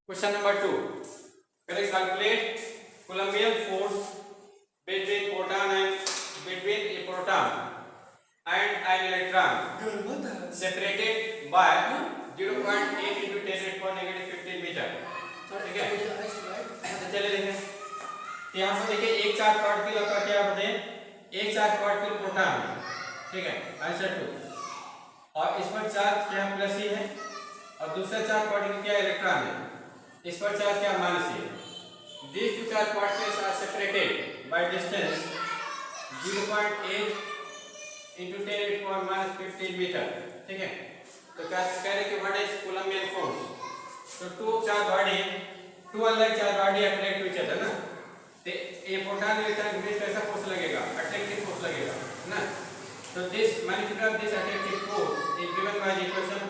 Question number 2. Calculate Coulombian force between proton and between a proton and an electron separated by 0.8 into 10⁻⁻15 metre. ठीक है, तो चलिए देखें. तो यहाँ पर देखिए एक चार्ज पार्टिकल आपका क्या बने, एक चार्ज पार्टिकल प्रोटॉन है. ठीक है, आंसर 2. और इस पर चार्ज क्या प्लस ही है और दूसरा चार्ज पार्टिकल क्या इलेक्ट्रॉन है. इस पर चार्ज क्या माइनस है. These two charge particles are separated by distance 0.8 into 10⁻⁻15 metre. ठीक है, तो क्या कह रहे कि व्हाट इज कोलम्बियन फोर्स. तो two charge body, two unlike charge body attract to each other ना. तो ये प्रोटॉन इलेक्ट्रॉन के बीच कैसा फोर्स लगेगा, अट्रैक्टिव फोर्स लगेगा ना. तो this magnitude of this attractive force is given by the equation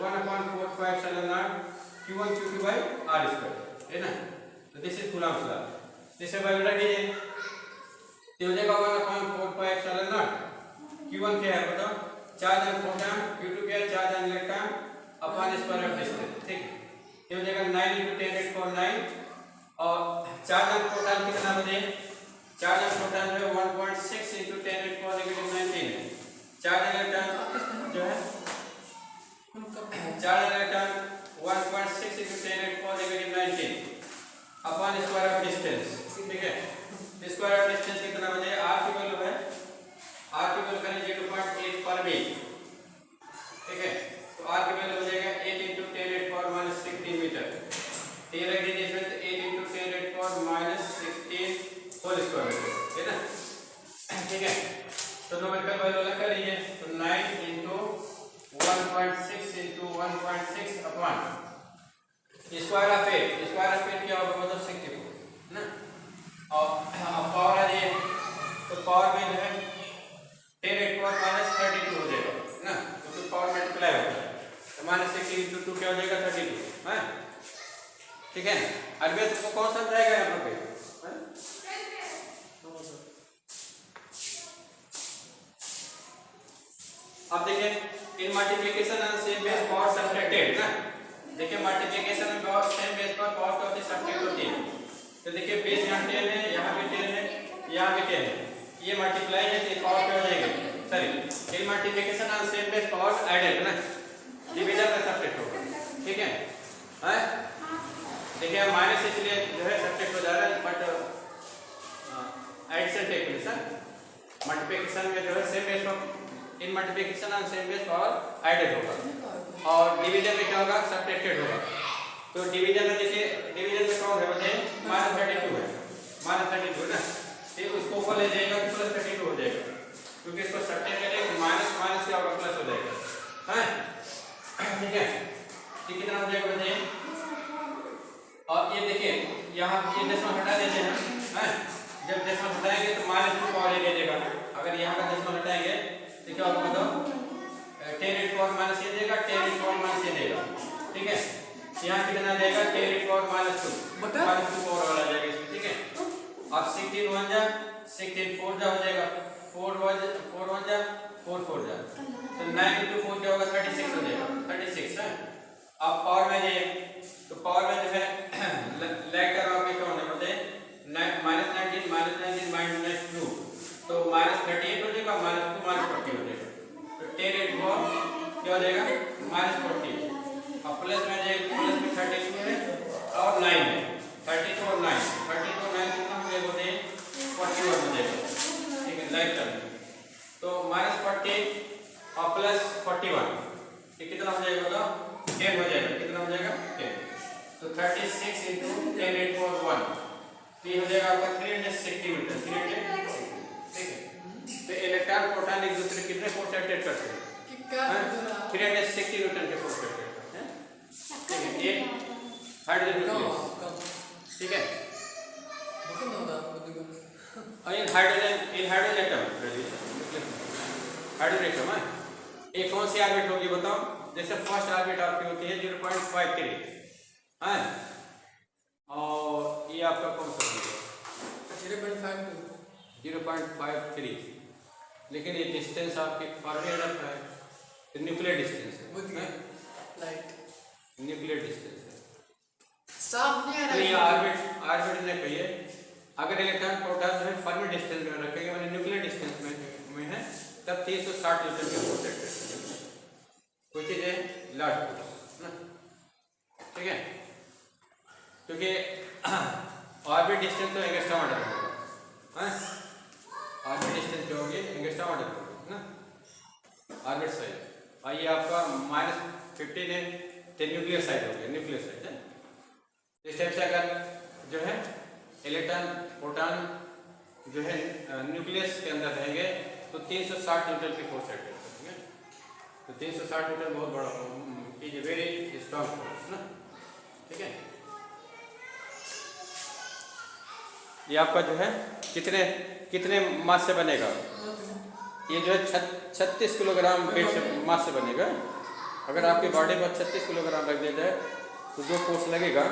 1/4πε0 q1 q2 by r square है ना. तो दिस इज कूलम्ब्स लॉ. जिसे वैल्यू रख दीजिए तो हो जाएगा 1/4πε0 q1 क्या है बताओ, चार्ज ऑन प्रोटॉन, q2 क्या है charge on electron upon square of distance. ठीक है, ये हो जाएगा 9 × 10⁻⁹ और चार्ज ऑन प्रोटॉन कितना बने, चार्ज ऑन प्रोटॉन जो है 1.6 × 10⁻⁻19 है. चार्ज ऑन इलेक्ट्रॉन जो है charge on electron 1.6 × 10⁻⁻19 upon square of distance. ठीक है, स्क्वायर ऑफ डिस्टेंस कितना बने, r की वैल्यू है, r की वैल्यू करें 0.8 पर मीटर. ठीक है, तो r की वैल्यू हो जाएगा 8 × 10⁻⁻16 मीटर. तो ये रख दीजिए इसमें 8 × 10⁻⁻16 होल स्क्वायर है ना. ठीक है, तो न्यूमेरिकल वैल्यू अलग कर लीजिए. तो 9 × 1.6 × 1.6 upon square of 8. Square of 8 क्या होगा मतलब 64 ना. और पावर आ जाए तो पावर में जो है 10⁻⁻32 हो जाएगा ना, क्योंकि पावर मल्टीप्लाई होता है. तो -60 × 2 क्या हो जाएगा 32 है. ठीक है, अरबी तो कौन सा जाएगा यहाँ पे. अब देखिए इन multiplication and same base power subtracted ना. देखिए मल्टीप्लिकेशन में पावर सेम बेस पर पावर क्या होती है, सब्ट्रैक्ट होती है. तो देखिए बेस यहाँ 10 है, यहाँ भी 10 है, यहाँ भी 10 है, ये मल्टीप्लाई है तो पावर क्या हो जाएगी, sorry in multiplication and same base power added ना, डिवीजन में सब्ट्रैक्ट होगा. ठीक है, देखिए माइनस इसलिए जो है सब्ट्रैक्ट हो जा रहा है, but addition take place. Multiplication में जो है सेम बेस पर in multiplication and same base power added होगा और डिवीजन में क्या होगा, सब्ट्रैक्टेड होगा. तो डिवीजन में देखिए डिवीजन में कौन है बताइए, -32 है, -32 ना. तो उसको ऊपर ले जाएगा तो +32 हो जाएगा, क्योंकि इसको सब्ट्रैक्ट करेंगे माइनस माइनस क्या होगा प्लस हो जाएगा है. ठीक है, ये कितना हो जाएगा बताइए. और ये देखिए यहाँ ये डेसिमल हटा देते हैं. जब डेसिमल हटाएंगे तो -2 पावर ये दे देगा. अगर यहाँ का डेसिमल हटाएंगे तो क्या होगा बताओ, 10⁻⁻ ये देगा, 10⁻⁻ ये देगा. ठीक है, यहाँ कितना देगा 10⁻2 -2 पावर वाला जाएगा इसमें. ठीक है, अब 16 1 जा 16 4 जा हो जाएगा, 4 1 जा 4 4 जा, तो 9 × 4 क्या होगा 36 हो जाएगा, 36 है. अब पावर में जाइए तो पावर में जो है लैग कर रहा क्या होने होते हैं, -19 -2 तो -38 हो जाएगा, -2 -40 हो जाएगा. तो 10⁻4 क्या हो जाएगा -40. अब प्लस में जाएगा, प्लस में 32 है और 9 है, 32 और 9 कितना हो जाएगा बोलते हैं 41 हो जाएगा. ठीक है, लाइक कर तो -40 और प्लस 41 ये कितना हो जाएगा बताओ, 10 हो जाएगा. कितना हो जाएगा 10. तो 36 × 10⁻1 तो ये हो जाएगा आपका 360 मीटर. 360. ठीक है, तो इलेक्ट्रॉन प्रोटॉन एक दूसरे कितने फोर्स अट्रैक्ट करते हैं, 360 न्यूटन के फोर्स अट्रैक्ट करते हैं. ठीक है, ये हाइड्रोजन. ठीक है, और इन हाइड्रोजन एटम है, ये कौन सी ऑर्बिट होगी बताओ. जैसे फर्स्ट ऑर्बिट आपकी होती है 0.53 है, और ये आपका कौन सा होगा 0.53, लेकिन ये डिस्टेंस आपके फॉरवर्ड का है, न्यूक्लियर डिस्टेंस है, न्यूक्लियर डिस्टेंस है. साफ नहीं आ तो ये रहा है। ऑर्बिट ने कहिए अगर इलेक्ट्रॉन प्रोटॉन जो है फर्मी डिस्टेंस में रखेंगे माने न्यूक्लियर डिस्टेंस में है तब 360 न्यूटन के फोर्स एक्ट करेगा। कुछ चीज है लार्ज फोर्स ना, ठीक है, क्योंकि ऑर्बिट डिस्टेंस तो एंगस्ट्रॉम ऑर्डर होगा, हाँ ऑर्बिट डिस्टेंस जो होगी एंगस्ट्रॉम ऑर्डर होगी ना, ऑर्बिट साइज, और ये आपका -15 है तो न्यूक्लियर साइज हो गया, न्यूक्लियर साइज है। इस टाइप से अगर जो है इलेक्ट्रॉन प्रोटॉन जो है न्यूक्लियस के अंदर रहेंगे तो 360 न्यूटन की फोर्स एक्ट करेंगे। तो 360 न्यूटन बहुत बड़ा is a very strong force ना, ठीक है। ये आपका जो है कितने कितने मास से बनेगा, ये जो है 36 किलोग्राम वेट से मास से बनेगा। अगर आपकी बॉडी पर 36 किलोग्राम रख दिया जाए तो जो फोर्स लगेगा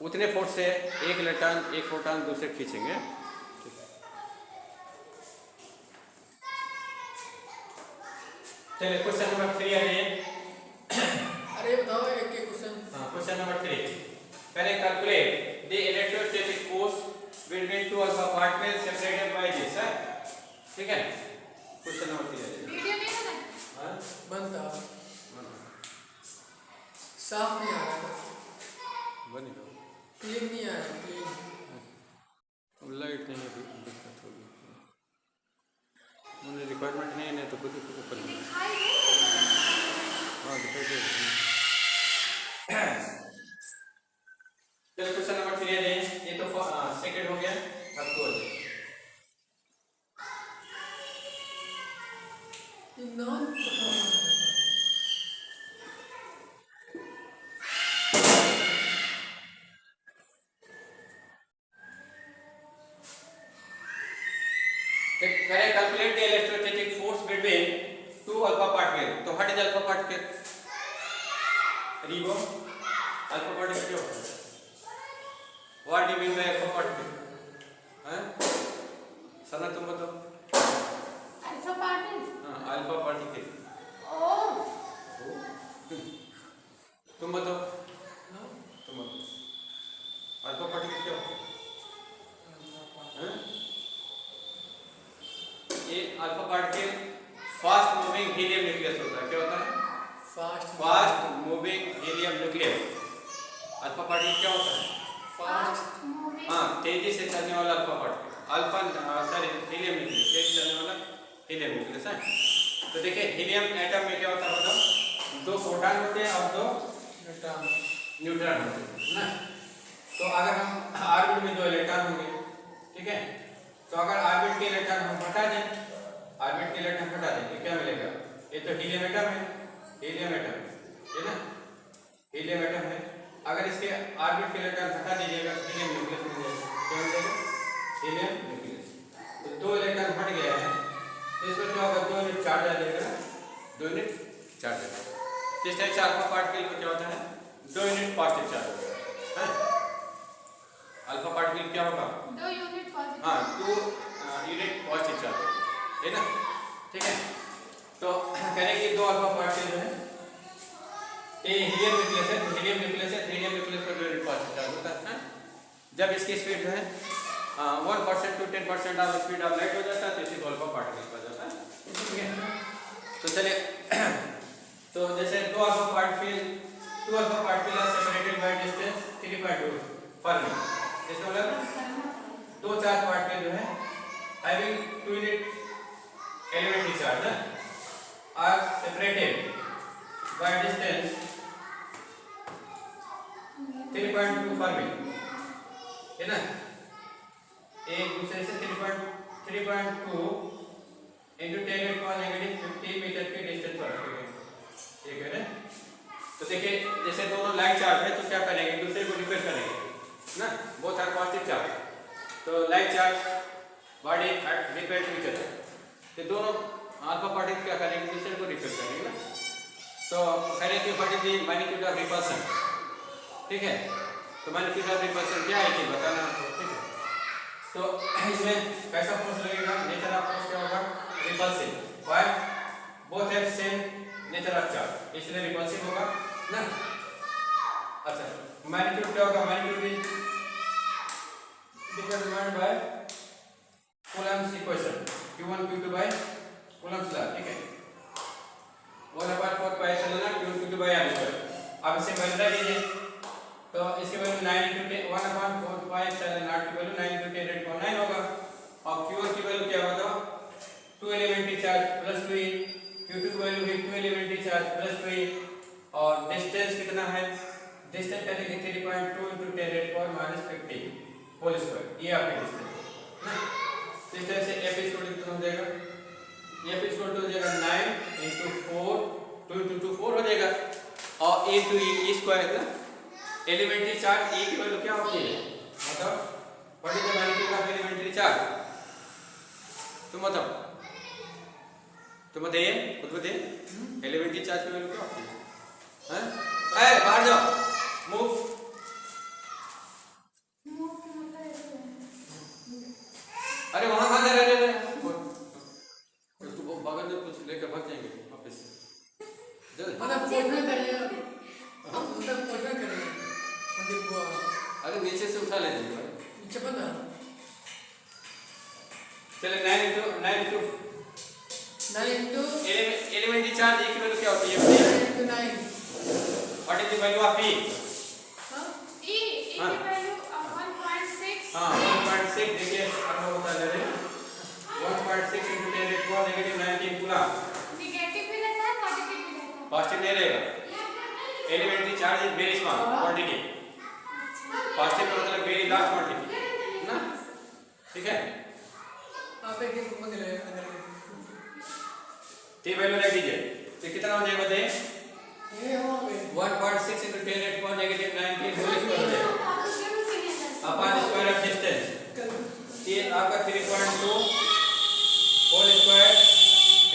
उतने फोर्स से एक इलेक्ट्रॉन एक प्रोटॉन दूसरे खींचेंगे। चलिए क्वेश्चन नंबर 3 आ जाइए। अरे बताओ एक एक क्वेश्चन। हाँ क्वेश्चन नंबर 3, पहले calculate the electrostatic force between two alpha particles separated by this, ठीक है। क्वेश्चन नंबर 3 आ जाइए। वीडियो नहीं बना हाँ बनता साफ नहीं आ रहा, बनेगा, क्लीन नहीं आ रहा, क्लीन। लाइट नहीं है, दिक्कत होगी, उन्हें रिक्वायरमेंट नहीं है तो खुद ही ओपन है। दिखाई दे हाँ दिखाई दे रही है। चलो क्वेश्चन नंबर 3 है, ये तो सेकंड हो गया, अब तो नॉन करें calculate the electrostatic force between two alpha particle. तो व्हाट इज अल्फा पार्टिकल? रिबो अल्फा पार्टिकल क्या होता है? What do you mean by alpha particle? हैं सना तुम बताओ। Alpha particle. हाँ अल्फा पार्टिकल, ओ तुम बताओ, तुम बताओ अल्फा पार्टिकल क्या होता है? ये alpha particle fast moving helium nucleus होता है। क्या होता है? Fast moving helium nucleus. Alpha particle क्या होता है? Fast moving. हाँ तेजी से चलने वाला alpha particle, alpha sorry helium nucleus, तेजी से चलने वाला हीलियम न्यूक्लियस है। तो देखिए हीलियम एटम में क्या होता है बताओ, 2 प्रोटॉन होते हैं और 2 न्यूट्रॉन होते हैं ना। तो अगर हम ऑर्बिट में 2 इलेक्ट्रॉन होंगे, ठीक है, तो अगर ऑर्बिट के इलेक्ट्रॉन हम हटा दें, ऑर्बिट के इलेक्ट्रॉन हटा दें तो क्या मिलेगा? ये तो हीलियम एटम है, हीलियम एटम है ना, हीलियम एटम है। अगर इसके ऑर्बिट के इलेक्ट्रॉन हटा दीजिएगा हीलियम न्यूक्लियस मिल जाएगा। क्या मिलेगा? Helium nucleus. तो 2 इलेक्ट्रॉन हट गया है तो इसमें क्या होगा? 2 यूनिट चार्ज आ जाएगा, 2 यूनिट चार्ज आ जाएगा। इस टाइप से अल्फा पार्टिकल को क्या होता है? 2 यूनिट पॉजिटिव चार्ज होगा है। अल्फा पार्टिकल क्या होगा? 2 यूनिट पॉजिटिव। हाँ 2 यूनिट पॉजिटिव चार्ज है ना, ठीक है। तो करें कि 2 अल्फा पार्टिकल जो है ये हीलियम न्यूक्लियस है, तो हीलियम न्यूक्लियस है, हीलियम न्यूक्लियस पर 2 यूनिट पॉजिटिव चार्ज होता है। जब इसकी स्पीड जो है 1% to 10% of speed of light हो जाता है तो इसी को अल्फा पार्टिकल कहा जाता है, ठीक है। तो चलिए तो जैसे 2 alpha particle are separated by distance 3.2 fermi, इसका मतलब 2 चार्ज पार्टिकल जो है having 2 unit elementary charge are separated by distance 3.2 fermi है ना, एक दूसरे से 3.2 into 10⁻⁻50 मीटर के डिस्टेंस पर रखेंगे, ठीक है ना। तो देखिए जैसे दोनों लाइक चार्ज है तो क्या करेंगे? एक दूसरे को रिपेल करेंगे ना, बोथ आर पॉजिटिव चार्ज, तो like charge body repel to each other, तो दोनों अल्फा पार्टिकल क्या करेंगे? एक दूसरे को रिपेल करेंगे ना। तो करें कि what is the magnitude of repulsion, ठीक है। तो मैग्नीट्यूड ऑफ रिपल्सन क्या है कि बताना आपको, ठीक है। तो इसमें कैसा फोर्स लगेगा? नेचर ऑफ फोर्स क्या होगा? Repulsive, why both have same nature of charge, इसलिए रिपल्सिव होगा ना। अच्छा मैग्नीट्यूड क्या होगा, magnitude is determined by Coulomb's equation q1 q2 by Coulomb's law, ठीक है। 1/4 pi epsilon naught q1 q2 by r square. अब इसे वैल्यू रख दीजिए, तो इसकी वैल्यू 9 * 1/4 पाई एप्सिलॉन नॉट की वैल्यू 9 × 10⁻⁹ होगा। और q1 की वैल्यू क्या होगा, 2 एलिमेंट्री चार्ज प्लस 2 q2 की वैल्यू भी 2 एलिमेंट्री चार्ज प्लस 2 और डिस्टेंस कितना है, डिस्टेंस करेंगे 3.2 × 10⁻⁻50 होल स्क्वायर, ये आपकी डिस्टेंस है ना। इस तरह से f इक्वल टू कितना हो जाएगा, f इक्वल टू हो जाएगा 9 × 4 2 × 2 4 हो जाएगा और a × e स्क्वायर ना। एलिमेंट्री चार्ज e की वैल्यू क्या होती है, मतलब what is the magnitude of elementary charge, तुम बताओ, तुम बताइए, खुद बताइए एलिमेंट्री चार्ज की वैल्यू क्या होती है, हैं? बाहर जाओ, मूव। अरे वहां कहां जा रहे हैं, तू बगल में कुछ लेकर भाग जाएंगे वापस से। मतलब पोटने करिए, हम मतलब पोटने करिए, मतलब अरे नीचे से उठा ले जाइए, नीचे बना। चले 9 * एलिमेंट्री चार्ज e की वैल्यू क्या होती है, 9 what is the value of e, E की वैल्यू 1.6। हां 1.6, देखिए आप लोग बता दे रहे हैं 1.6 × 10⁻⁻⁹ -19 कूलम। नेगेटिव भी रहता है, पॉजिटिव भी रहता है। पॉजिटिव नहीं रहेगा, elementary charge is very small quantity, positive का मतलब वेरी लार्ज क्वांटिटी ना, ठीक है। आप एक मंगल है तो वैल्यू रख दीजिए, तो कितना हो जाएगा बताइए, ये हो गए 1.6 × 10⁻⁻⁻⁹ होल स्क्वायर हो जाएगा अपॉन स्क्वायर ऑफ डिस्टेंस, ये आपका 3.2 होल स्क्वायर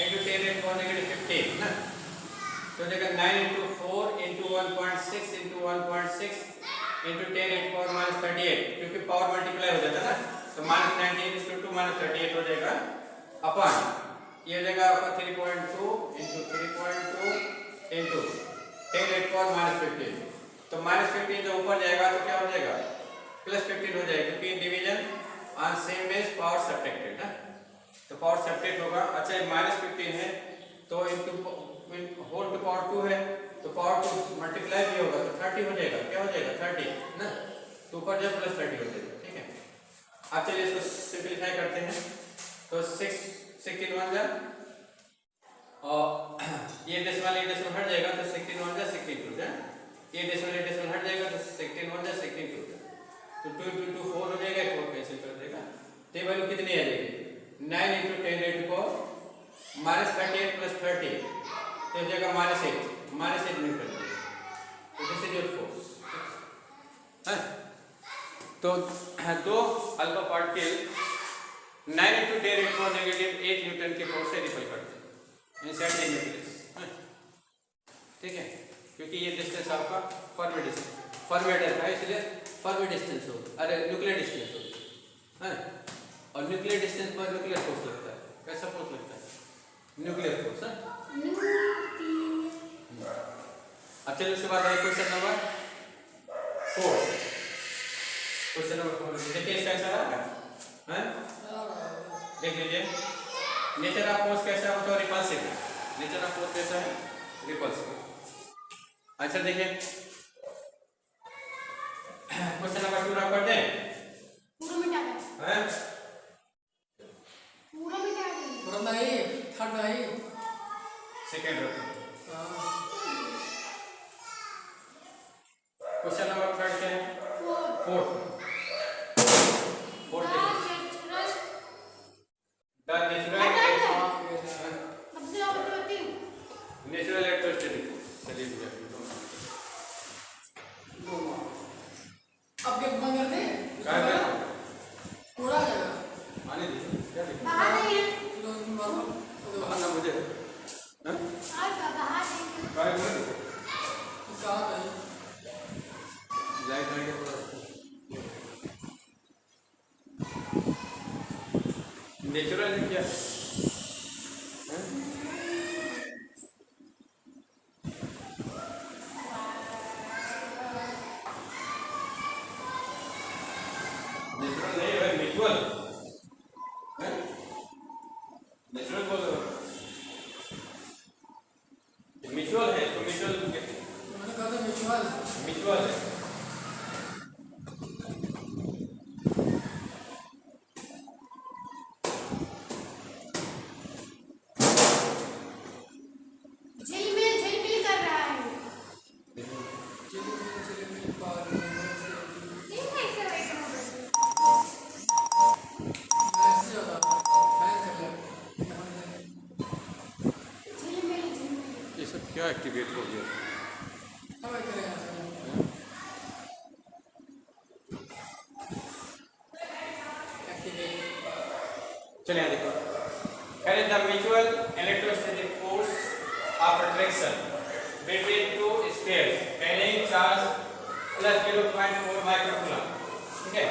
× 10⁻⁻50 ना। तो देखा 9 × 4 × 1.6 × 1.6 × 10⁻⁻38, क्योंकि पावर मल्टीप्लाई हो जाता है ना, तो -19 = 2 -38 हो जाएगा अपॉन ये हो जाएगा आपका 3.2 × 3.2 × 10⁻⁻15। तो -15 जब ऊपर जाएगा तो क्या हो जाएगा, +15 हो जाएगा, क्योंकि division on same base power subtracted ना, तो पावर सब्ट्रैक्ट होगा। अच्छा ये -15 है तो इनटू होल टू पावर 2 है, तो पावर 2 मल्टीप्लाई भी होगा तो 30 हो जाएगा, क्या हो जाएगा 30 ना, तो ऊपर जब +30 हो जाएगा, ठीक है। अब चलिए इसको सिंपलीफाई करते हैं, तो 16 1 जा और ये डेसिमल हट जाएगा तो 16 1 जा 16 2 जा, ये डेसिमल हट जाएगा तो 16 1 जा 16 2 जा, तो 2 × 2 4 हो जाएगा, 4 कैंसिल कर देगा, तो ये वैल्यू कितनी आ जाएगी 9 × 10⁻⁻⁻38 + 30, तो हो जाएगा -8 न्यूटन, तो दिस इज योर फोर्स है। तो दो अल्फा पार्टिकल 9 × 10⁻⁻8 न्यूटन के फोर्स से रिपल करते हैं इनसाइड द न्यूक्लियस, ठीक है, क्योंकि ये डिस्टेंस आपका फर्मी डिस्टेंस है, इसलिए फर्मी डिस्टेंस होगा, अरे न्यूक्लियर डिस्टेंस होगा है, और न्यूक्लियर डिस्टेंस पर न्यूक्लियर फोर्स लगता है, कैसा फोर्स लगता है, न्यूक्लियर फोर्स है। अब चलिए उसके बाद क्वेश्चन नंबर 4, क्वेश्चन नंबर 4 देखिए इसका कैसा रहा है, देख लीजिए नेचर ऑफ फोर्स कैसा है, तो रिपल्सिव है, नेचर ऑफ फोर्स कैसा है, रिपल्सिव। आंसर देखिए क्वेश्चन नंबर 2 आप पढ़ते हैं, पूरा मिटा दे, हैं पूरा मिटा दे, पूरा नहीं थर्ड नहीं सेकंड रखो। हां क्वेश्चन नंबर 3 क्या है, 4 नेचुरल इलेक्ट्रोस्टैटिक फोर्स। चलिए अब क्या मंगल दे क्या है पूरा जाएगा आने दीजिए, क्या देखिए बाहर नहीं है, आना मुझे हैं बाहर का बाहर नहीं काय बोल कहां गई लाइट लाइट पूरा नेचुरल है क्या, म्यूचुअल नेचुरल बोल रहे हो, म्यूचुअल है तो म्यूचुअल मैंने कहा था म्यूचुअल म्यूचुअल है। झिलमिल कर रहा है। नहीं है इससे वैसे हो झिलमिल झिलमिल। ये सब क्या एक्टिवेट हो गया? चलिए देखो, पहले the mutual electrostatic force of attraction between two spheres carrying charge plus 0.4 microcoulomb. ठीक है,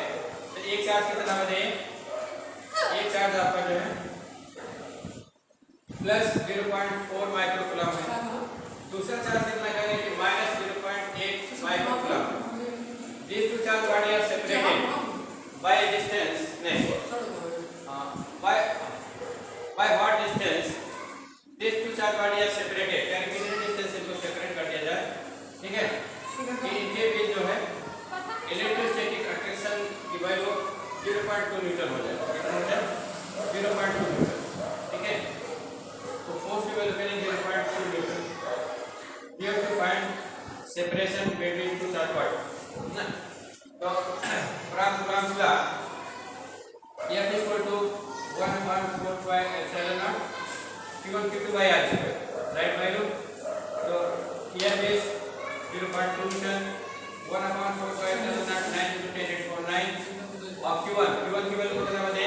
तो एक चार्ज कितना बने? एक चार्ज आपका जो है प्लस 0.4 माइक्रोकूलम है, दूसरा चार्ज कितना करेंगे? Minus 0.8 microcoulomb. These two charge bodies are separated by a distance. नहीं, by what distance? These two charge bodies are separated. यानी कितने डिस्टेंस इनको सेपरेट कर दिया जाए? ठीक है, कि इनके बीच जो है इलेक्ट्रोस्टैटिक अट्रैक्शन की वैल्यू 0.2 न्यूटन हो जाए। कितना हो जाए? 0.2 न्यूटन। ठीक है, तो फोर्स की वैल्यू करेंगे 0.2 Newton. We have to find separation between two charge bodies. ना, तो from Coulomb's law F is equal to 1.45 epsilon naught Q1 Q2 by R square. Right value. So F is 0.2 Newton. 1.45 epsilon naught 9 into 10 raised to 9 of Q1 की value कितना बने?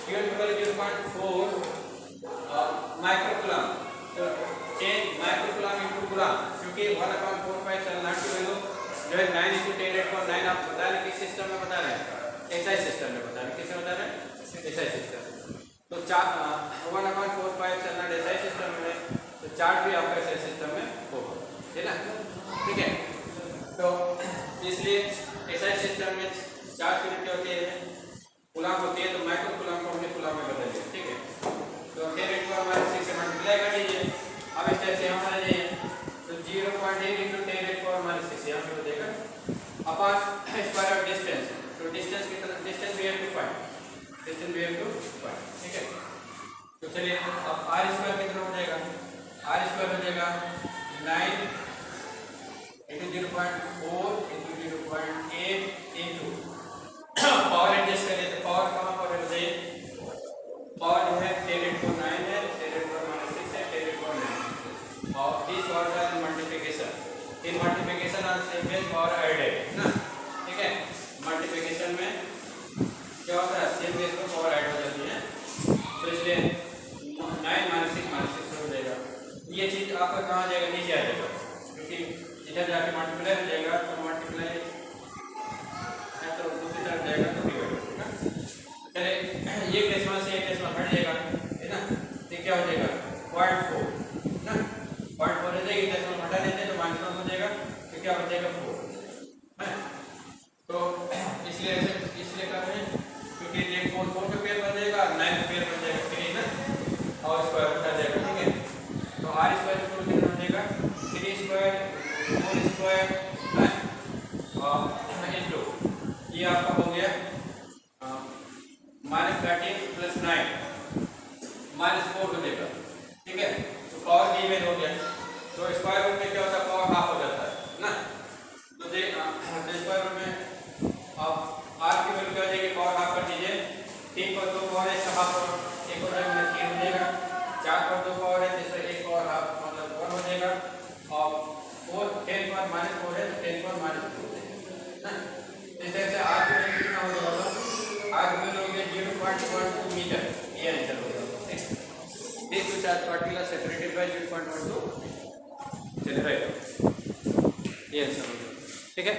Q1 की value 0.4 microcoulomb. तो change microcoulomb into coulomb, क्योंकि 1.45 epsilon naught की value जो है 9 into 10 raised to 9 आप बता रहे किस सिस्टम में बता रहे हैं? SI सिस्टम में बता रहे हैं। किसमें बता रहे हैं? SI system. तो 1/4 चलना SI सिस्टम में, तो चार्ज भी आपका SI सिस्टम में होगा, है ना? ठीक है, तो इसलिए SI सिस्टम में चार्ज कितनी होती है? कूलम होती है, तो माइक्रो कूलम को हमने कूलम में बदल दिया। ठीक है, तो 10⁻⁶ से मल्टीप्लाई कर दीजिए। अब इस तरह से हम आ जाइए, तो 0.8 into 10⁻⁶ यहाँ पे हो जाएगा अपॉन स्क्वायर ऑफ डिस्टेंस। तो डिस्टेंस कितना? Distance we have to find, distance we have to find. ठीक है, तो चलिए अब आर स्क्वायर कितना हो जाएगा? आर स्क्वायर हो जाएगा 9 into 0.4 into 0.8 into power adjust करें तो पावर कहाँ पर हो जाए? पावर जो है 10⁻⁹ है, 10⁻⁶ है, 10⁻⁹ और this power are multiplication. In multiplication are same base power added ना। ठीक है, मल्टीप्लिकेशन में क्या होता है? सेम बेस में पावर ऐड हो जाती है, तो इसलिए 9 - 6 हो जाएगा। ये चीज आपका कहाँ जाएगा? नीचे आ जाएगा, क्योंकि इधर जाके मल्टीप्लाई हो जाएगा, तो मल्टीप्लाई है तो दूसरी तरफ जाएगा तो डिवाइड हो जाएगा। चलिए एक डेसिमल से एक डेसिमल हट जाएगा, है ना? तो क्या हो जाएगा? 0.4 ना, 0.4 हो जाएगी। डेसिमल हटा देते हैं तो -1 हो जाएगा, तो क्या हो जाएगा? 4 है। तो इसलिए कर रहे हैं क्योंकि ये 4 का पेयर बन जाएगा, 9 का पेयर बन जाएगा, 3 ना, और स्क्वायर हटा जाएगा। ठीक है, तो आर स्क्वायर कितना हो जाएगा? 3 स्क्वायर 4 स्क्वायर इंटू ये आपका हो गया -13 + 9 -4 हो जाएगा। ठीक है, तो पावर की इमेज हो गया, तो स्क्वायर रूट में क्या होता है? पावर हाफ हो जाता है ना। तो स्क्वायर रूट में आप आर की वैल्यू क्या हो जाएगी? पावर हाफ कर दीजिए। 3 पर 2 पावर है, हाफ और 1 हो जाएगा, 3 हो जाएगा। 4 पर 2 पावर है, जिससे 1 पावर हाफ मतलब 1 हो जाएगा। और 10 पर -4 है, तो 10 पर -2 हो जाएगा ना। इस तरह से आर की वैल्यू कितना हो जाएगा? आर की वैल्यू हो गया 0.12 मीटर, ये आंसर हो जाएगा। These two charge particles separated by 0.12 चलिए राइट, ये आंसर हो गया। ठीक है।